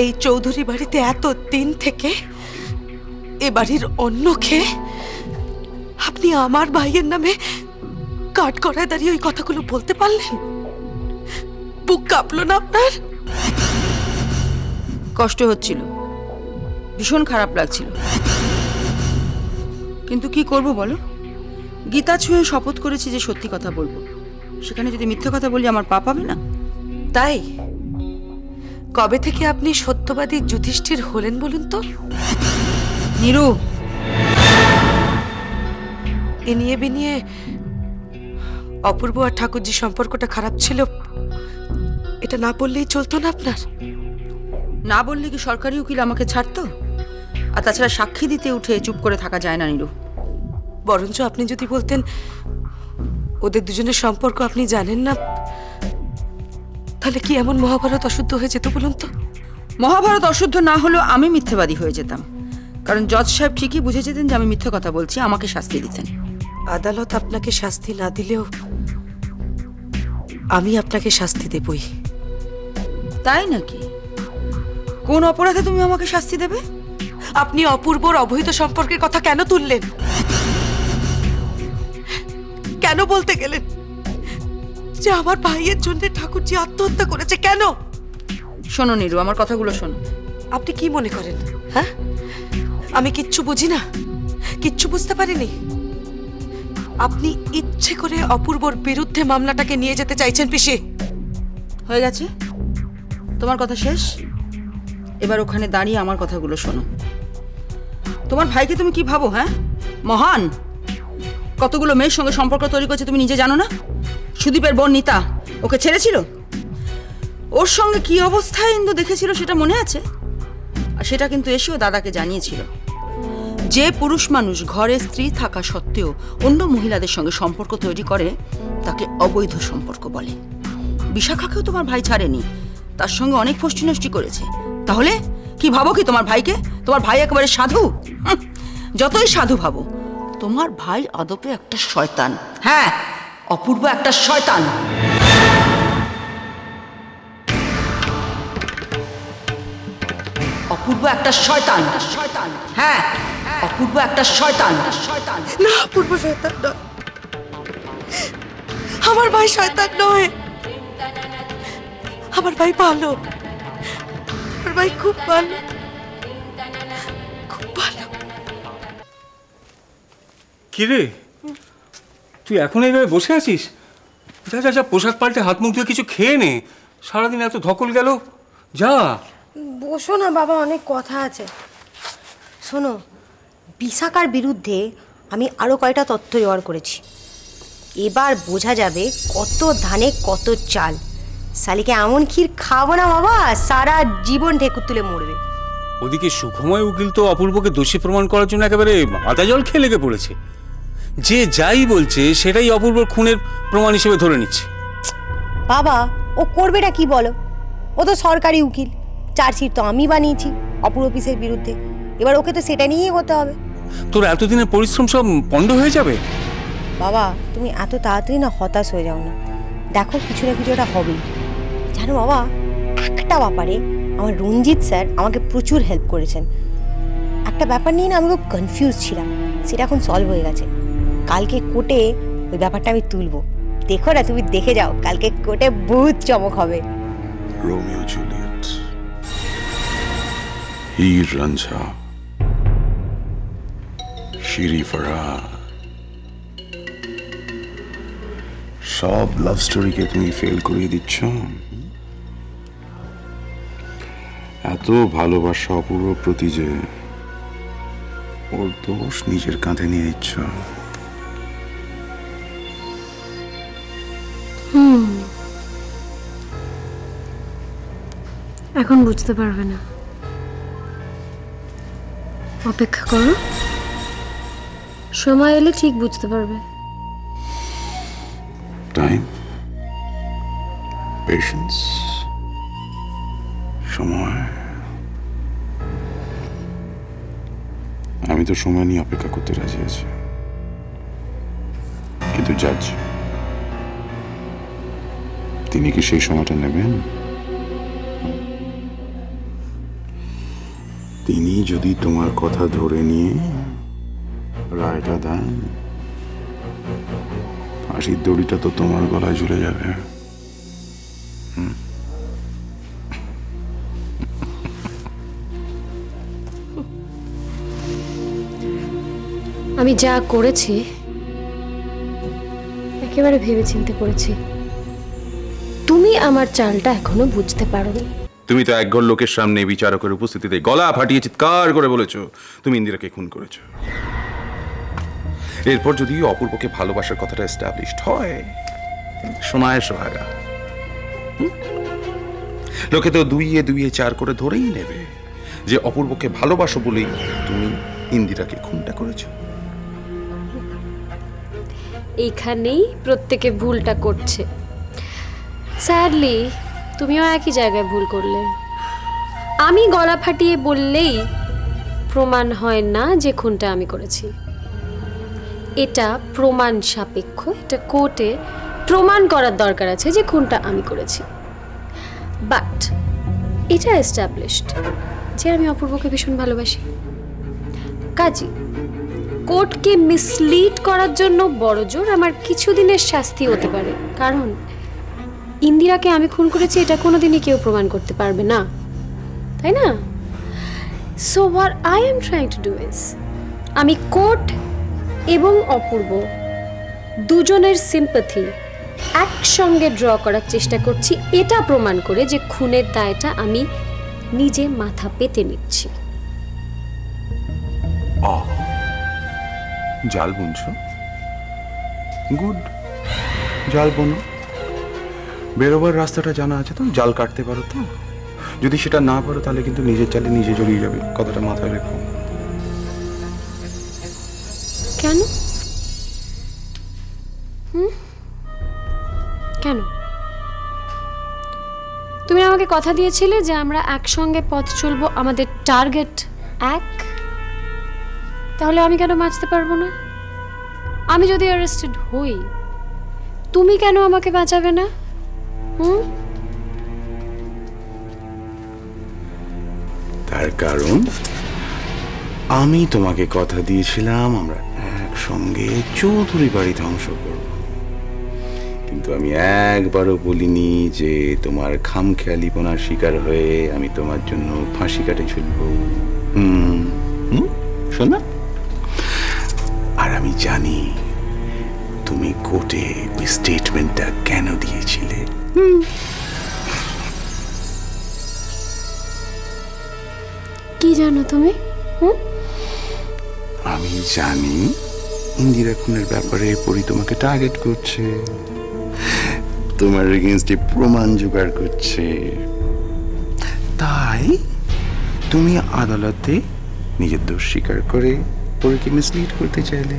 এই চৌধুরী বাড়িতে এত দিন থেকে এ বাড়ির অন্য খেয়ে আপনি আমার ভাইয়ের নামে কাঠ করায় দাঁড়িয়ে ওই কথাগুলো বলতে পারলেন? বুক কাঁপলো না আপনার? কষ্ট হচ্ছিল, ভীষণ খারাপ লাগছিল, কিন্তু কি করব বলো? গীতা ছুঁয়ে শপথ করেছি যে সত্যি কথা বলবো, সেখানে যদি মিথ্যে কথা বলি আমার পাপ হবে না? তাই কবে থেকে আপনি সত্যবাদী যুধিষ্ঠির হলেন বলুন তো? নীরু, এ নিয়ে বিনিয়ে অপূর্ব আর ঠাকুরজি সম্পর্কটা খারাপ ছিল, এটা না বললেই চলতো না আপনার? না বললে কি সরকারি উকিল আমাকে ছাড়তো? আর তাছাড়া সাক্ষী দিতে উঠে চুপ করে থাকা যায় না নীরু। বরঞ্চ আপনি যদি বলতেন ওদের দুজনের সম্পর্ক আপনি জানেন না, তাহলে কি এমন মহাভারত অশুদ্ধ হয়ে যেত বলুন তো? মহাভারত অশুদ্ধ না হলেও আমি মিথ্যেবাদী হয়ে যেতাম, কারণ জজ সাহেব ঠিকই বুঝে যেতেন যে আমি মিথ্যে কথা বলছি, আমাকে শাস্তি দিতেন। আদালত আপনাকে শাস্তি না দিলেও আমি আপনাকে শাস্তি দেবই। তাই নাকি? কোন অপরাধে তুমি আমাকে শাস্তি দেবে? আপনি অপূর্বর অবৈধ সম্পর্কের কথা কেন তুললেন? কেন বলতে গেলেন যে আমার ভাইয়ের জন্য ঠাকুরজি আত্মহত্যা করেছে? কেন? শোনো নীরু, আমার কথাগুলো শোনো। আপনি কি মনে করেন, হ্যাঁ, আমি কিচ্ছু বুঝি না, কিচ্ছু বুঝতে পারিনি? আপনি ইচ্ছে করে অপূর্বর বিরুদ্ধে মামলাটাকে নিয়ে যেতে চাইছেন পিসি। হয়ে গেছে, তোমার কথা শেষ। এবার ওখানে দাঁড়িয়ে আমার কথাগুলো শোনো। তোমার ভাইকে তুমি কি ভাবো? হ্যাঁ, মহান? কতগুলো মেয়ের সঙ্গে সম্পর্ক তৈরি করেছে তুমি নিজে জানো না? সুদীপের বোন নিতা ওকে ছেড়েছিল, ওর সঙ্গে কি অবস্থায় ইন্দু দেখেছিল সেটা মনে আছে? আর সেটা কিন্তু এসেও দাদাকে জানিয়েছিল। যে পুরুষ মানুষ ঘরে স্ত্রী থাকা সত্ত্বেও অন্য মহিলাদের সঙ্গে সম্পর্ক তৈরি করে তাকে অবৈধ সম্পর্ক বলে। বিশাখাকেও তোমার ভাই ছাড়েনি, তার সঙ্গে অনেক ফষ্টি নষ্টি করেছে। তাহলে কি ভাবো কি তোমার ভাইকে? তোমার ভাই একেবারে সাধু? যতই সাধু ভাবো, তোমার ভাই আদপে একটা শয়তান। হ্যাঁ, অপূর্ব একটা শয়তান। অপূর্ব একটা শয়তান। হ্যাঁ, অপূর্ব একটা শয়তান। না, অপূর্ব শয়তান নয়, আমার ভাই শয়তান নয়। আমার ভাই ভালো, আমার ভাই খুব ভালো, খুব ভালো। কিরে, তুই এখন এইভাবে বসে আছিস? যা যা যা, পোশাক পাল্টে হাত মুখ ধুয়ে কিছু খেয়ে নে। সারাদিন এত ধকল গেল, যা। বসো না বাবা, অনেক কথা আছে। শোনো, বিশাখার বিরুদ্ধে আমি আরও কয়টা তথ্য জোগাড় করেছি। এবার বোঝা যাবে কত ধানে কত চাল। শালিকে এমন ক্ষীর খাবো না বাবা, সারা জীবন ঢেকুর তুলে মরবে। ওদিকে সুখময় উকিল তো অপূর্বকে দোষী প্রমাণ করার জন্য একেবারে আদা জল খেয়ে লেগে পড়েছে। যে যাই বলছে সেটাই অপূর্বর খুনের প্রমাণ হিসেবে ধরে নিচ্ছে। বাবা, ও করবেটা কি বলো? ও তো সরকারি উকিল, চার্জশিট তো আমি বানিয়েছি অপূর্ব পিসের বিরুদ্ধে। এবার ওকে তো সেটা নিয়েই হতে হবে। তোর এতদিনের পরিশ্রম সব পণ্ড হয়ে যাবে। বাবা, তুমি এত তাড়াতাড়ি না হতাশ হয়ে যাও না, দেখো কিছু না কিছু একটা হবেই। জানো বাবা, একটা ব্যাপারে আমার রঞ্জিত স্যার আমাকে প্রচুর হেল্প করেছেন। একটা ব্যাপার নিয়ে না আমি খুব কনফিউজ ছিলাম, সেটা এখন সলভ হয়ে গেছে। কালকে কোর্টে ওই ব্যাপারটা আমি তুলবো, দেখো না, তুমি দেখে যাও, কালকে কোর্টে বহুত চমক হবে। Romeo Juliet, Heer রাঞ্ঝা, Siri Farhad, সব লাভ স্টোরিকে তুমি ফেল করিয়ে দিচ্ছ। এত ভালোবাসা অপূর্ব প্রতি যে ওর দোষ নিজের কাঁধে নিয়ে নিচ্ছ। এখন বুঝতে পারবে না, অপেক্ষা করো, সময় এলে ঠিক বুঝতে পারবে। টাইম, পেশেন্স, সময়। আমি তো সময় নিয়ে অপেক্ষা করতে রাজি আছি, কিন্তু জাজ তিনি কি সেই সময়টা নেবেন? তিনি যদি তোমার কথা ধরে নিয়ে রায়টা দেন, ফাঁসির দড়িটা তো তোমার গলায় ঝুলে যাবে। আমি যা করেছি একেবারে ভেবেচিন্তে করেছি। তুমি আমার চালটা এখনো বুঝতে পারোনি। তুমি তো একঘর লোকের সামনে বিচারকের উপস্থিতিতে গলা ফাটিয়ে চিৎকার করে বলেছো তুমি ইন্দিরাকে খুন করেছো। এরপর যদি অপূর্বকে ভালোবাসার কথাটা এস্টাবলিশড হয়, শোনায় সোহাগা, লোকে তো দুইয়ে দুইয়ে চার করে ধরেই নেবে যে অপূর্বকে ভালোবাসো বলেই তুমি ইন্দিরাকে খুনটা করেছো। এইখানেই প্রত্যেকে ভুলটা করছে। স্যাডলি তুমিও একই জায়গায় ভুল করলে। আমি গলা ফাটিয়ে বললেই প্রমাণ হয় না যে খুনটা আমি করেছি। এটা প্রমাণ সাপেক্ষ, এটা কোর্টে প্রমাণ করার দরকার আছে যে খুনটা আমি করেছি। বাট এটা এস্টাবলিশড যে আমি অপূর্বকে ভীষণ ভালোবাসি। কাজী কোর্টকে মিসলিড করার জন্য বড়জোর আমার কিছুদিনের শাস্তি হতে পারে, কারণ ইন্দিরাকে আমি খুন করেছি এটা কোনোদিনই কেউ প্রমাণ করতে পারবে না, তাই না? So what I am trying to do is, আমি কোর্ট এবং অপূর্ব দুজনের সিম্প্যাথি একসঙ্গে ড্র করার চেষ্টা করছি, এটা প্রমাণ করে যে খুনের দায়টা আমি নিজে মাথা পেতে নিচ্ছি। জাল বুনছো? গুড, জাল বোনো। বেরোবার রাস্তাটা জানা আছে তো? জাল কাটতে পারো তো? যদি সেটা না পারো তাহলে কিন্তু নিজের জালে নিজে জড়িয়ে যাবে, কথাটা মাথায় রেখো। কেন? কেন? তুমি আমাকে কথা দিয়েছিলে যে আমরা একসঙ্গে পথ চলবো, আমাদের টার্গেট এক। তাহলে আমি কেন বাঁচতে পারবো না? আমি যদি অ্যারেস্টেড হই, তুমি কেন আমাকে বাঁচাবে না? তার কারণ আমি তোমাকে কথা দিয়েছিলাম আমরা একসঙ্গে চৌধুরী বাড়ি ধ্বংস করব, কিন্তু আমি একবারও বলিনি যে তোমার খামখেয়ালিপনার শিকার হয়ে আমি তোমার জন্য ফাঁসি কাটে ঝুলব। শোনা, আর আমি জানি তুমি কোর্টে ওই স্টেটমেন্টটা কেন দিয়েছিলে। কি জানো তুমি? আমি জানি ইন্দিরা খুনের ব্যাপারে পরি তোমাকে টার্গেট করছে, তোমার এগেইনস্টে প্রমাণ জোগাড় করছে, তাই তুমি আদালতে নিজের দোষ স্বীকার করে পরীকে মিসলিড করতে চাইলে,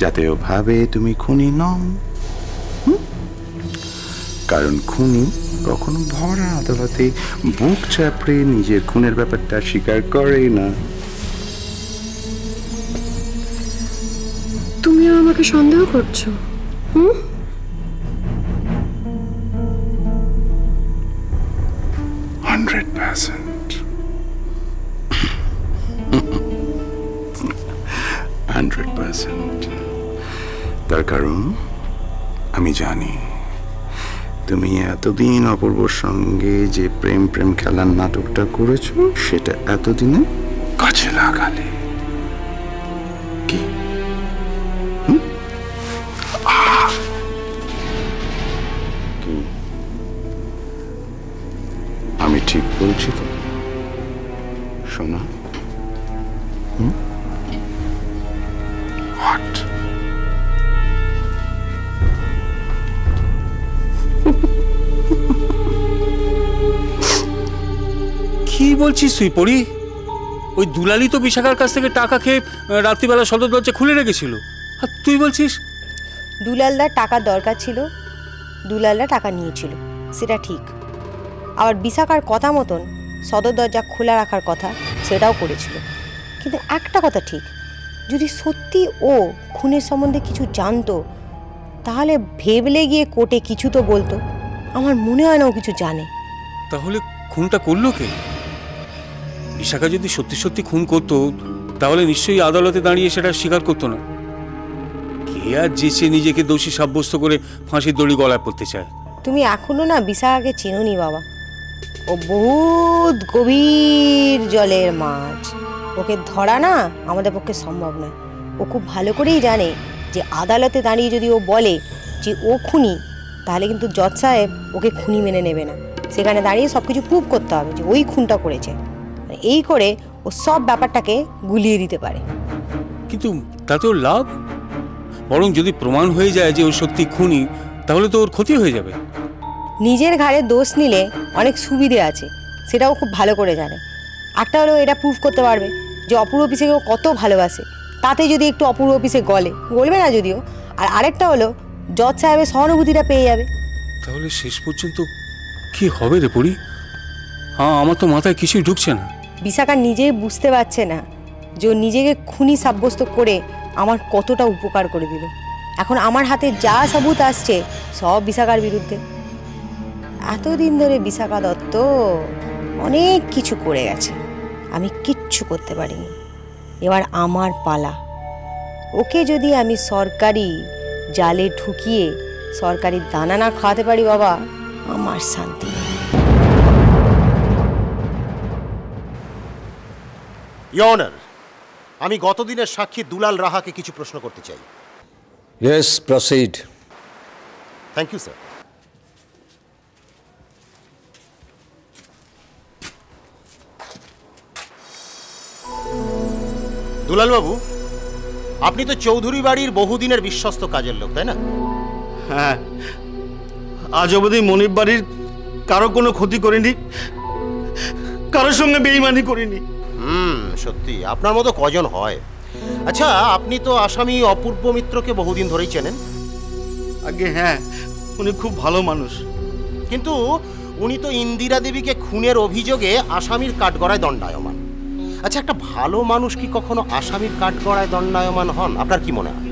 যাতে ও ভাবে তুমি খুনি নও। কারণ খুনি কখনো ভরা আদালতে বুক চাপড়ে নিজের খুনের ব্যাপারটা স্বীকার করে না। তুমিও আমাকে সন্দেহ করছো? 100%। 100%। তার কারণ আমি জানি তুমি এতদিন অপূর্বর সঙ্গে যে প্রেম প্রেম খেলার নাটকটা করেছো সেটা এতদিনে কাজে লাগালে। কি আমি ঠিক বলছি তো সোনা? What? কি বলছিস তুই পরি? ওই দুলালি তো বিশাখার কাছ থেকে টাকা খেয়ে রাত্রিবেলা সদর দরজা খুলে রেখেছিল, আর তুই বলছিস দুলালদার টাকার দরকার ছিল, দুলালদা টাকা নিয়েছিল, সেটা ঠিক। আবার বিশাখার কথা মতন সদর দরজা খোলা রাখার কথা সেটাও করেছিল। কিন্তু একটা কথা ঠিক, যদি সত্যি ও খুনের সম্বন্ধে কিছু জানতো তাহলে ভেবলে গিয়ে কোর্টে কিছু তো বলতো। আমার মনে হয় না ও কিছু জানে। তাহলে খুনটা করলো কে? বিশাখা যদি সত্যি সত্যি খুন করতো তাহলে নিশ্চয়ই আদালতে দাঁড়িয়ে সেটা স্বীকার করতো না। কে আর যেচে নিজেকে দোষী সাব্যস্ত করে ফাঁসির দড়ি গলায় পড়তে চায়? তুমি এখনো না বিশাখাকে চেনোনি বাবা। ও বহুত গভীর জলের মাছ, ওকে ধরা না আমাদের পক্ষে সম্ভব নয়। ও খুব ভালো করেই জানে যে আদালতে দাঁড়িয়ে যদি ও বলে যে ও খুনি, তাহলে কিন্তু জজ সাহেব ওকে খুনি মেনে নেবে না। সেখানে দাঁড়িয়ে সব কিছু প্রুভ করতে হবে যে ওই খুনটা করেছে। এই করে ও সব ব্যাপারটাকে গুলিয়ে দিতে পারে। কিন্তু তাতেও লাভ? বরং যদি প্রমাণ হয়ে যায় যে ও সত্যি খুনি, তাহলে তো ওর ক্ষতি হয়ে যাবে। নিজের ঘাড়ে দোষ নিলে অনেক সুবিধে আছে, সেটাও খুব ভালো করে জানে। একটা হলো এটা প্রুভ করতে পারবে যে অপূর্ব পিসেকে ও কত ভালোবাসে, তাতে যদি একটু অপূর্ব পিসে গলবে না যদিও। আর আরেকটা হলো জজ সাহেবের সহানুভূতিটা পেয়ে যাবে। তাহলে শেষ পর্যন্ত কি হবে রে পড়ি? হ্যাঁ, আমার তো মাথায় কিছুই ঢুকছে না। বিশাখা নিজেই বুঝতে পারছে না যে ও নিজেকে খুনি সাব্যস্ত করে আমার কতটা উপকার করে দিল। এখন আমার হাতে যা সাবুত আসছে সব বিশাখার বিরুদ্ধে। এতদিন ধরে বিশাখা দত্ত অনেক কিছু করে গেছে, আমি কিচ্ছু করতে পারিনি। এবার আমার পালা। ওকে যদি আমি সরকারি জালে ঢুকিয়ে সরকারি দানা না খাওয়াতে পারি বাবা, আমার শান্তি নেই। ইওর অনার, আমি গতদিনের সাক্ষী দুলাল রাহাকে কিছু প্রশ্ন করতে চাই। Yes, proceed. Thank you sir. দুলালবাবু, আপনি তো চৌধুরী বাড়ির বহুদিনের বিশ্বস্ত কাজের লোক, তাই না? হ্যাঁ, আজ অবধি মনিব বাড়ির কারো কোনো ক্ষতি করিনি, কারোর সঙ্গে বেইমানি করিনি। সত্যি আপনার মতো কজন হয়? আচ্ছা, আপনি তো আসামি অপূর্ব মিত্রকে বহুদিন ধরেই চেনেন। আগে হ্যাঁ, উনি খুব ভালো মানুষ। কিন্তু উনি তো ইন্দিরা দেবীকে খুনের অভিযোগে আসামির কাঠগড়ায় দণ্ডায়মান। আচ্ছা, একটা ভালো মানুষ কি কখনো আসামির কাঠগড়ায় দণ্ডায়মান হন? আপনার কি মনে হয়?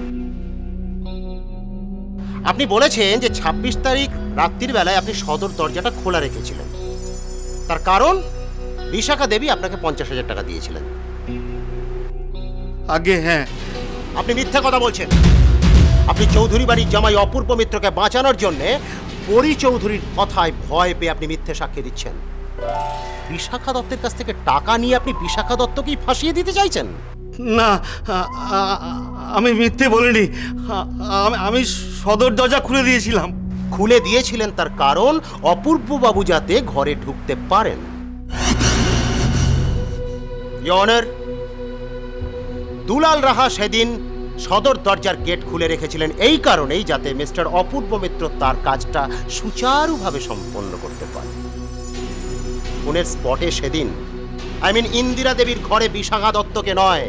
আপনি বলেছেন যে ২৬ তারিখ রাত্রির বেলায় আপনি সদর দরজাটা খোলা রেখেছিলেন, তার কারণ বিশাখা দেবী আপনাকে ৫০,০০০ টাকা দিয়েছিলেন। আগে হ্যাঁ। আপনি মিথ্যা কথা বলছেন। আপনি চৌধুরী বাড়ির জামাই অপূর্ব মিত্রকে বাঁচানোর জন্য পরি চৌধুরীর কথায় ভয় পেয়ে আপনি মিথ্যে সাক্ষী দিচ্ছেন। বিশাখা দত্তের কাছ থেকে টাকা নিয়ে আপনি বিশাখা দত্তকেই ফাঁসিয়ে দিতে চাইছেন? না, আমি মিথ্যে বলিনি। আমি সদর দরজা খুলে দিয়েছিলাম। খুলে দিয়েছিলেন তার কারণ অপূর্ব বাবু যাতে ঘরে ঢুকতে পারেন। ইওর অনার, দুলাল রাহা সেদিন সদর দরজার গেট খুলে রেখেছিলেন এই কারণেই যাতে মিস্টার অপূর্ব মিত্র তার কাজটা সুচারুভাবে সম্পন্ন করতে পারে। খুনের স্পটে সেদিন ইন্দিরা দেবীর ঘরে বিশাখা দত্তকে নয়,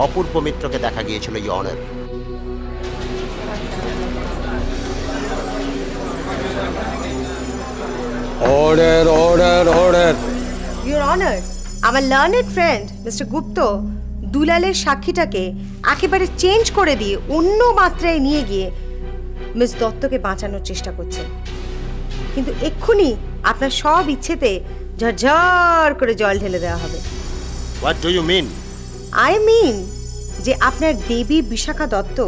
অপূর্ব মিত্রকে দেখা গিয়েছিল। Your honour, Order, order, order. Your honour, আমার লার্নেড ফ্রেন্ড মিস্টার গুপ্ত দুলালের সাক্ষীটাকে একেবারে চেঞ্জ করে দিয়ে অন্য মাত্রায় নিয়ে গিয়ে মিস দত্তকে বাঁচানোর চেষ্টা করছেন। কিন্তু এক্ষুনি আপনার সব ইচ্ছেতে ঝরঝর করে জল ঢেলে দেওয়া হবে। What do you mean? I mean যে আপনার দেবী বিশাখা দত্ত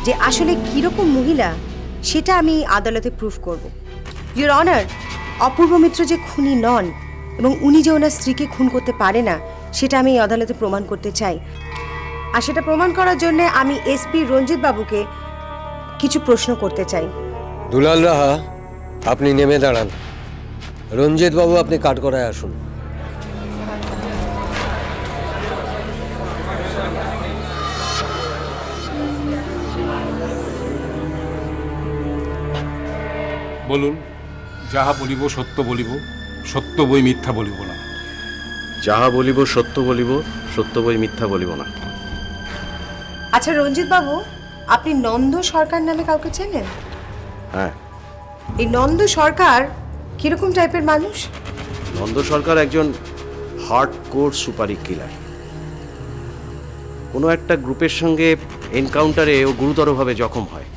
যে আসলে কিরকম মহিলা সেটা আমি আদালতে প্রুফ করব। ইওর অনার, অপূর্ব মিত্র যে খুনি নন এবং উনি যে ওনার স্ত্রীকে খুন করতে পারে না সেটা আমি আদালতে প্রমাণ করতে চাই। আর সেটা প্রমাণ করার জন্য আমি এসপি রঞ্জিত বাবুকে কিছু প্রশ্ন করতে চাই। দুলাল রাহা, আপনি নেমে দাঁড়ান। রঞ্জিত বাবু, আপনি কাঠগড়ায় আসুন। বলুন, যাহা বলিব সত্য বলিব, সত্য বই মিথ্যা বলিব না। যাহা বলিব সত্য বলিব, সত্য বই মিথ্যা বলিব না। আচ্ছা রঞ্জিত বাবু, আপনি নন্দ সরকার নামে কাউকে চেনেন? হ্যাঁ। এই নন্দ সরকার কিরকম টাইপের মানুষ? নন্দ সরকার একজন হার্ডকোর সুপারি কিলার। কোনো একটা গ্রুপের সঙ্গে এনকাউন্টারে ও গুরুতরভাবে জখম হয়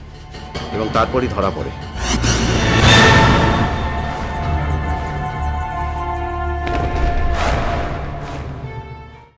এবং তারপরই ধরা পড়ে।